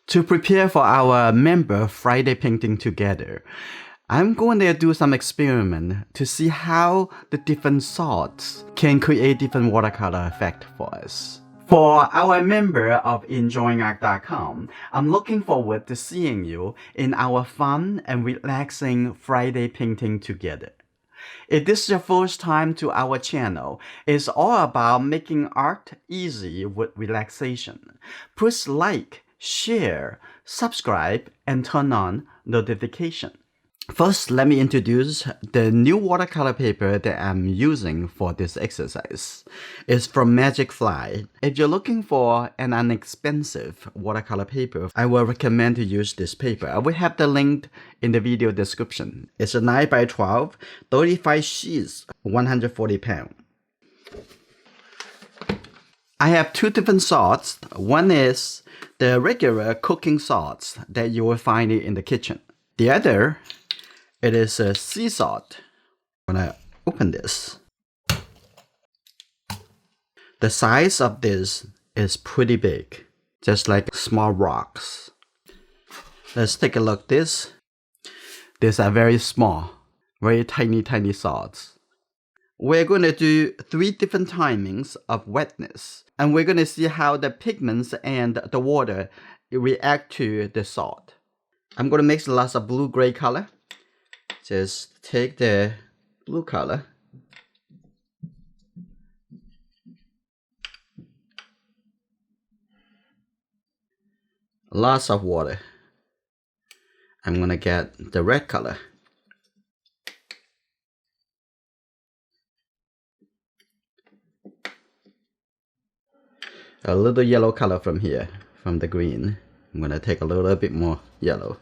To prepare for our member Friday painting together, I'm going to do some experiment to see how the different salts can create different watercolor effect for us. For our member of enjoyingart.com, I'm looking forward to seeing you in our fun and relaxing Friday painting together. If this is your first time to our channel, it's all about making art easy with relaxation. Please like, share, subscribe, and turn on notification. First, let me introduce the new watercolor paper that I'm using for this exercise. It's from Magic Fly. If you're looking for an inexpensive watercolor paper, I will recommend to use this paper. I will have the link in the video description. It's a 9x12, 35 sheets, 140 pounds. I have two different salts. One is the regular cooking salts that you will find in the kitchen. The other, it is a sea salt. I'm gonna open this. The size of this is pretty big, just like small rocks. Let's take a look at this. These are very small, very tiny salts. We're going to do 3 different timings of wetness, and we're going to see how the pigments and the water react to the salt. I'm going to mix lots of blue-gray color. Just take the blue color, lots of water. I'm gonna get the red color, a little yellow color from here, from the green. I'm gonna take a little bit more yellow.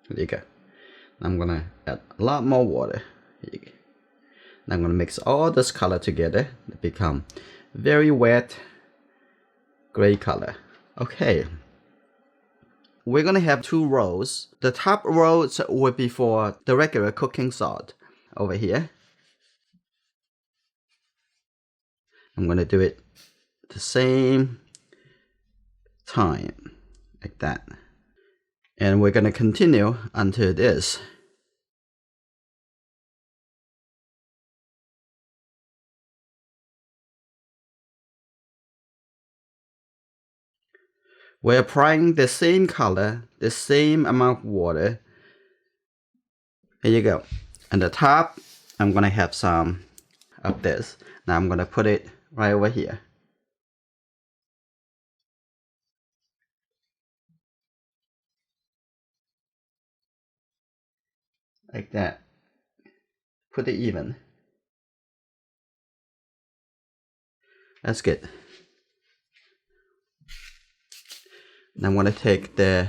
There you go. I'm gonna add a lot more water. Here you go. And I'm gonna mix all this color together to become very wet gray color. Okay. We're gonna have 2 rows. The top rows will be for the regular cooking salt. Over here, I'm gonna do it the same time, like that. And we're gonna continue until this. We're applying the same color, the same amount of water. Here you go. On the top, I'm gonna have some of this. Now I'm gonna put it right over here. Like that. Put it even. That's good. Now I'm gonna take this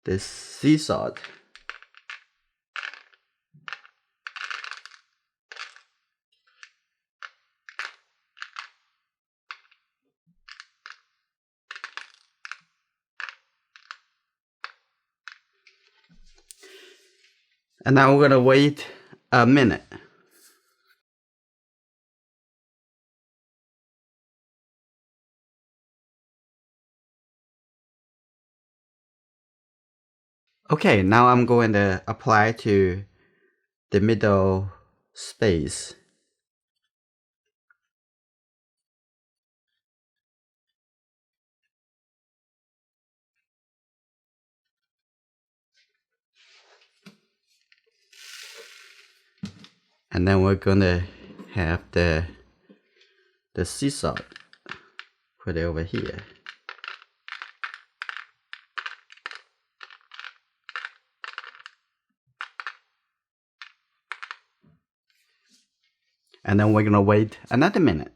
sea salt. And now we're gonna wait a minute. Okay, now I'm going to apply to the middle space. And then we're gonna have the sea salt. Put it over here. And then we're gonna wait another minute.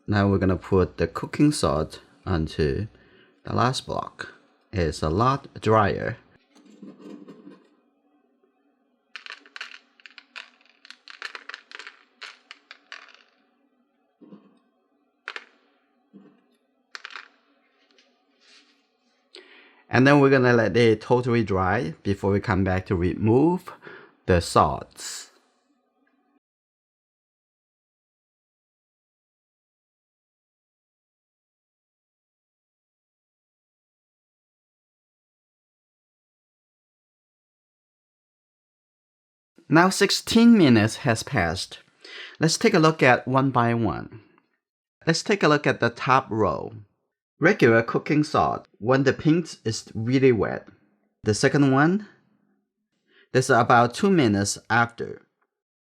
Now we're gonna put the cooking salt onto the last block. It's a lot drier. And then we're gonna let it totally dry before we come back to remove the salts. Now 16 minutes has passed. Let's take a look at one by one. Let's take a look at the top row. Regular cooking salt when the paint is really wet. The second one, this is about 2 minutes after.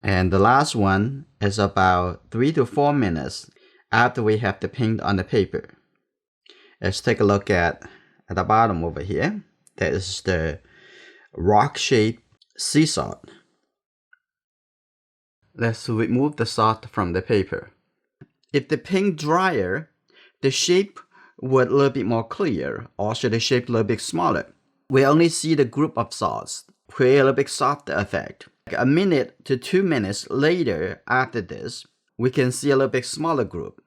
And the last one is about 3 to 4 minutes after we have the paint on the paper. Let's take a look at the bottom over here. That is the rock-shaped sea salt. Let's remove the salt from the paper. If the paint drier, the shape would a little bit more clear, or should the shape a little bit smaller. We only see the group of salts, create a little bit softer effect. Like a minute to 2 minutes later after this, we can see a little bit smaller group.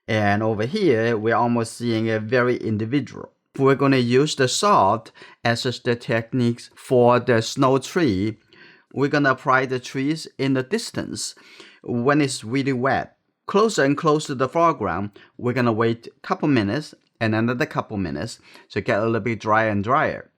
And over here, we're almost seeing a very individual. We're going to use the salt as just the techniques for the snow tree. We're going to apply the trees in the distance when it's really wet. Closer and closer to the foreground, we're going to wait a couple minutes and another couple minutes to get a little bit drier and drier.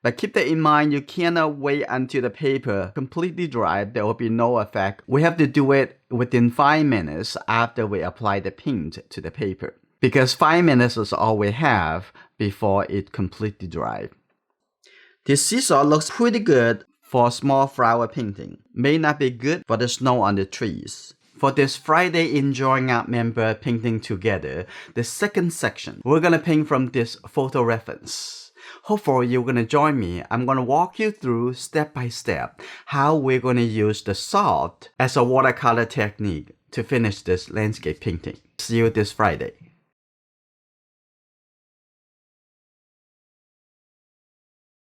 But keep that in mind, you cannot wait until the paper completely dry. There will be no effect. We have to do it within 5 minutes after we apply the paint to the paper, because 5 minutes is all we have before it completely dries. This sea salt looks pretty good for small flower painting. May not be good for the snow on the trees. For this Friday Enjoying Art member painting together, the second section, we're gonna paint from this photo reference. Hopefully you're gonna join me. I'm gonna walk you through step by step how we're gonna use the salt as a watercolor technique to finish this landscape painting. See you this Friday.